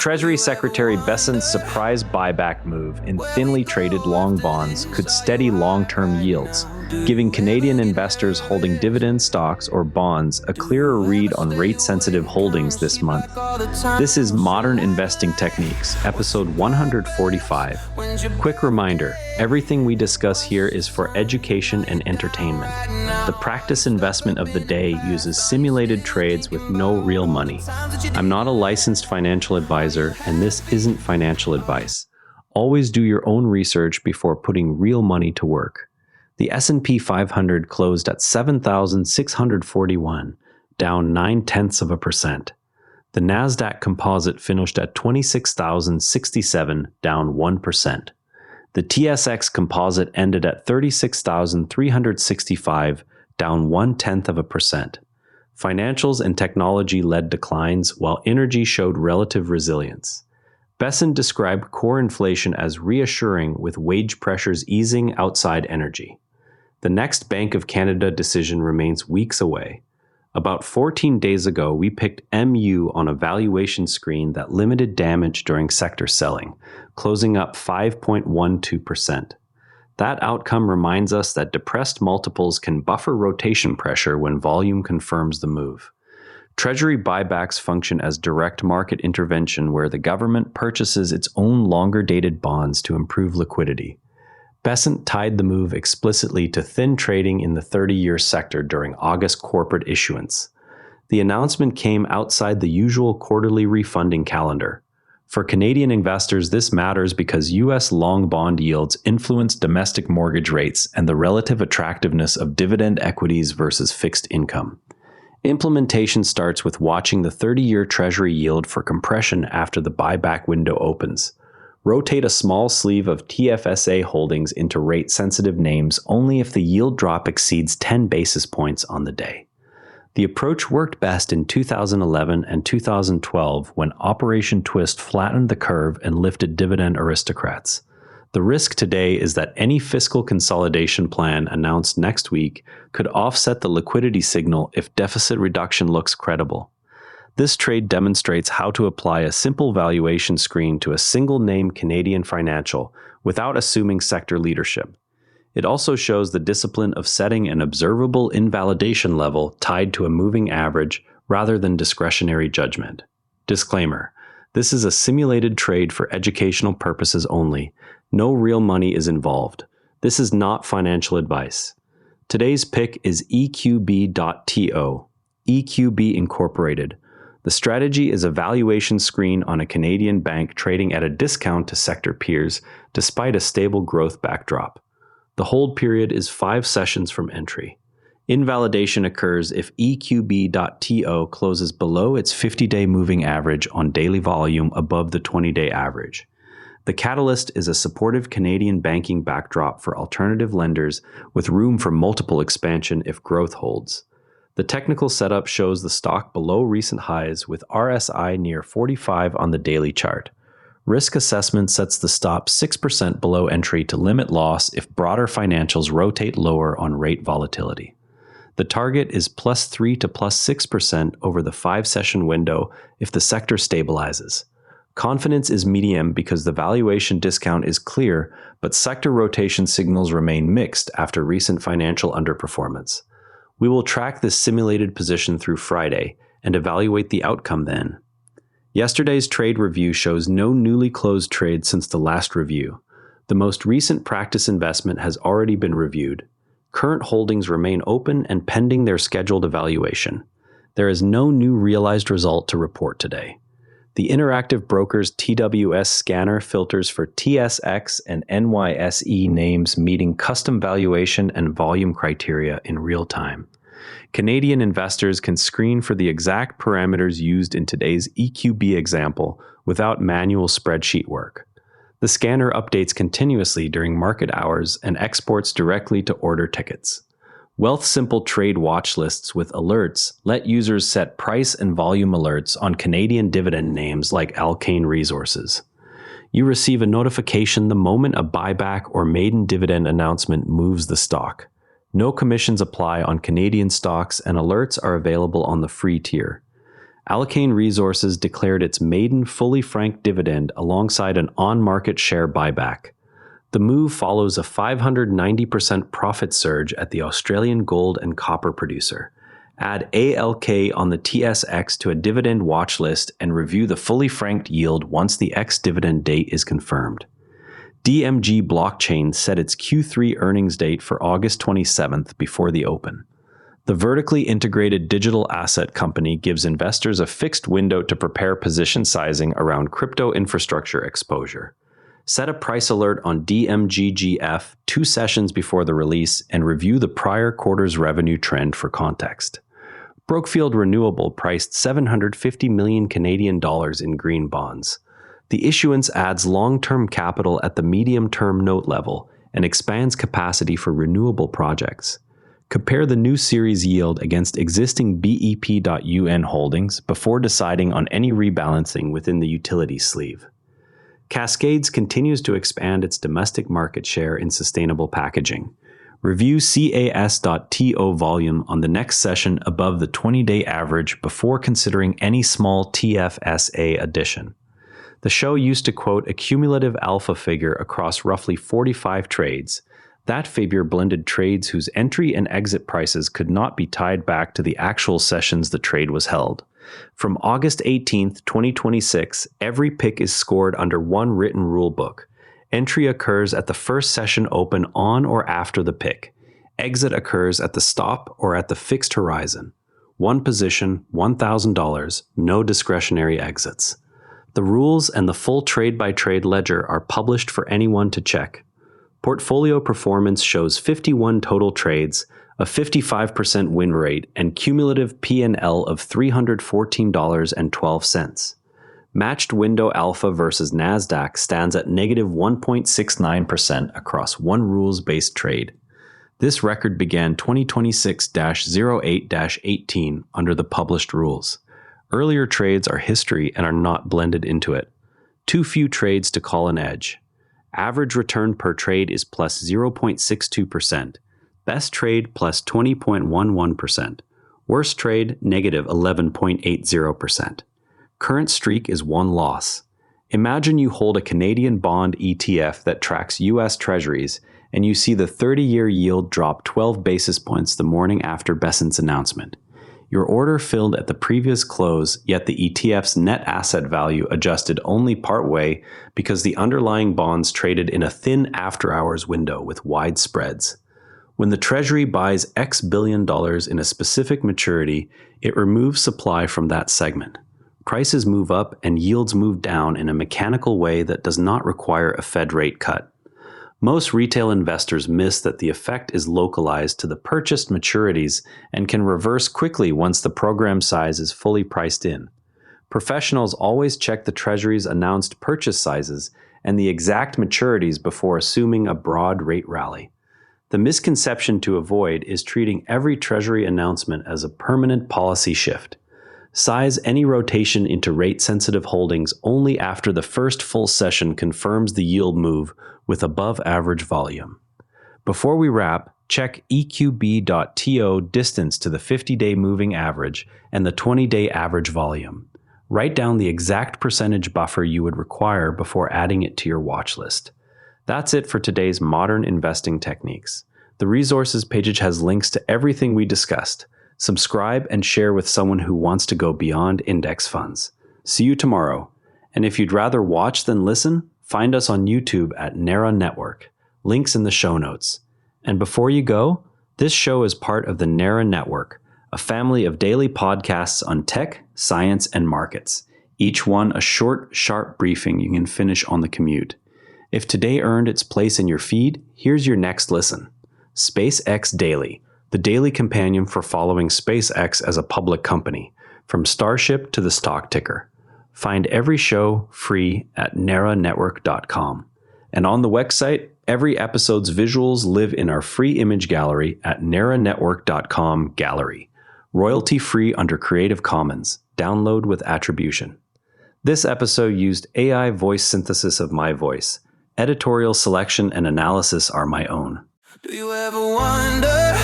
Treasury Secretary Bessent's surprise buyback move in thinly traded long bonds could steady long-term yields, giving Canadian investors holding dividend stocks or bonds a clearer read on rate-sensitive holdings this month. This is Modern Investing Techniques, episode 145. Quick reminder, everything we discuss here is for education and entertainment. The practice investment of the day uses simulated trades with no real money. I'm not a licensed financial advisor, and this isn't financial advice. Always do your own research before putting real money to work. The S&P 500 closed at 7,641, down 0.9%. The NASDAQ Composite finished at 26,067, down 1%. The TSX Composite ended at 36,365, down 0.1%. Financials and technology led declines, while energy showed relative resilience. Bessent described core inflation as reassuring, with wage pressures easing outside energy. The next Bank of Canada decision remains weeks away. About 14 days ago, we picked MU on a valuation screen that limited damage during sector selling, closing up 5.12%. That outcome reminds us that depressed multiples can buffer rotation pressure when volume confirms the move. Treasury buybacks function as direct market intervention where the government purchases its own longer-dated bonds to improve liquidity. Bessent tied the move explicitly to thin trading in the 30-year sector during August corporate issuance. The announcement came outside the usual quarterly refunding calendar. For Canadian investors, this matters because U.S. long bond yields influence domestic mortgage rates and the relative attractiveness of dividend equities versus fixed income. Implementation starts with watching the 30-year Treasury yield for compression after the buyback window opens. Rotate a small sleeve of TFSA holdings into rate-sensitive names only if the yield drop exceeds 10 basis points on the day. The approach worked best in 2011 and 2012 when Operation Twist flattened the curve and lifted dividend aristocrats. The risk today is that any fiscal consolidation plan announced next week could offset the liquidity signal if deficit reduction looks credible. This trade demonstrates how to apply a simple valuation screen to a single-name Canadian financial without assuming sector leadership. It also shows the discipline of setting an observable invalidation level tied to a moving average rather than discretionary judgment. Disclaimer: this is a simulated trade for educational purposes only. No real money is involved. This is not financial advice. Today's pick is EQB.to, EQB Incorporated. The strategy is a valuation screen on a Canadian bank trading at a discount to sector peers despite a stable growth backdrop. The hold period is 5 sessions from entry. Invalidation occurs if EQB.to closes below its 50-day moving average on daily volume above the 20-day average. The catalyst is a supportive Canadian banking backdrop for alternative lenders with room for multiple expansion if growth holds. The technical setup shows the stock below recent highs with RSI near 45 on the daily chart. Risk assessment sets the stop 6% below entry to limit loss if broader financials rotate lower on rate volatility. The target is +3 to +6% over the 5-session window if the sector stabilizes. Confidence is medium because the valuation discount is clear, but sector rotation signals remain mixed after recent financial underperformance. We will track this simulated position through Friday and evaluate the outcome then. Yesterday's trade review shows no newly closed trades since the last review. The most recent practice investment has already been reviewed. Current holdings remain open and pending their scheduled evaluation. There is no new realized result to report today. The Interactive Brokers TWS scanner filters for TSX and NYSE names meeting custom valuation and volume criteria in real time. Canadian investors can screen for the exact parameters used in today's EQB example without manual spreadsheet work. The scanner updates continuously during market hours and exports directly to order tickets. Wealthsimple trade watch lists with alerts let users set price and volume alerts on Canadian dividend names like Alkane Resources. You receive a notification the moment a buyback or maiden dividend announcement moves the stock. No commissions apply on Canadian stocks, and alerts are available on the free tier. Alkane Resources declared its maiden fully franked dividend alongside an on-market share buyback. The move follows a 590% profit surge at the Australian gold and copper producer. Add ALK on the TSX to a dividend watch list and review the fully franked yield once the ex-dividend date is confirmed. DMG Blockchain set its Q3 earnings date for August 27th before the open. The vertically integrated digital asset company gives investors a fixed window to prepare position sizing around crypto infrastructure exposure. Set a price alert on DMGGF 2 sessions before the release and review the prior quarter's revenue trend for context. Brookfield Renewable priced 750 million Canadian dollars in green bonds. The issuance adds long-term capital at the medium-term note level and expands capacity for renewable projects. Compare the new series yield against existing BEP.UN holdings before deciding on any rebalancing within the utility sleeve. Cascades continues to expand its domestic market share in sustainable packaging. Review CAS.TO volume on the next session above the 20-day average before considering any small TFSA addition. The show used to quote a cumulative alpha figure across roughly 45 trades. That figure blended trades whose entry and exit prices could not be tied back to the actual sessions the trade was held. From August 18, 2026, every pick is scored under one written rulebook. Entry occurs at the first session open on or after the pick. Exit occurs at the stop or at the fixed horizon. One position, $1,000, no discretionary exits. The rules and the full trade-by-trade ledger are published for anyone to check. Portfolio performance shows 51 total trades, a 55% win rate, and cumulative P&L of $314.12. Matched window alpha versus NASDAQ stands at negative 1.69% across one rules-based trade. This record began 2026-08-18 under the published rules. Earlier trades are history and are not blended into it. Too few trades to call an edge. Average return per trade is plus 0.62%. Best trade plus 20.11%. Worst trade negative 11.80%. Current streak is one loss. Imagine you hold a Canadian bond ETF that tracks US Treasuries and you see the 30-year yield drop 12 basis points the morning after Bessent's announcement. Your order filled at the previous close, yet the ETF's net asset value adjusted only partway because the underlying bonds traded in a thin after-hours window with wide spreads. When the Treasury buys X billion dollars in a specific maturity, it removes supply from that segment. Prices move up and yields move down in a mechanical way that does not require a Fed rate cut. Most retail investors miss that the effect is localized to the purchased maturities and can reverse quickly once the program size is fully priced in. Professionals always check the Treasury's announced purchase sizes and the exact maturities before assuming a broad rate rally. The misconception to avoid is treating every Treasury announcement as a permanent policy shift. Size any rotation into rate-sensitive holdings only after the first full session confirms the yield move with above-average volume. Before we wrap, check EQB.TO distance to the 50-day moving average and the 20-day average volume. Write down the exact percentage buffer you would require before adding it to your watch list. That's it for today's modern investing techniques. The resources page has links to everything we discussed. Subscribe and share with someone who wants to go beyond index funds. See you tomorrow. And if you'd rather watch than listen, find us on YouTube at NARA Network. Links in the show notes. And before you go, this show is part of the NARA Network, a family of daily podcasts on tech, science, and markets. Each one a short, sharp briefing you can finish on the commute. If today earned its place in your feed, here's your next listen. SpaceX Daily, the daily companion for following SpaceX as a public company, from Starship to the stock ticker. Find every show free at naranetwork.com. And on the website, every episode's visuals live in our free image gallery at naranetwork.com gallery. Royalty-free under Creative Commons. Download with attribution. This episode used AI voice synthesis of my voice. Editorial selection and analysis are my own. Do you ever wonder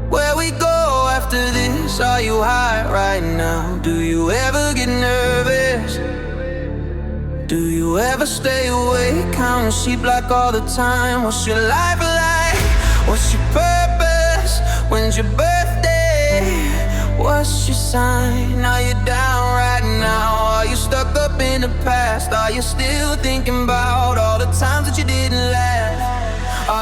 where we go after this? restless? Are you high right now? Do you ever get nervous? Do you ever stay awake, counting sheep like all the time? What's your life like? What's your purpose? When's your birthday? What's your sign? Are you down right now? Are you stuck up in the past? Are you still thinking about all the times that you didn't last?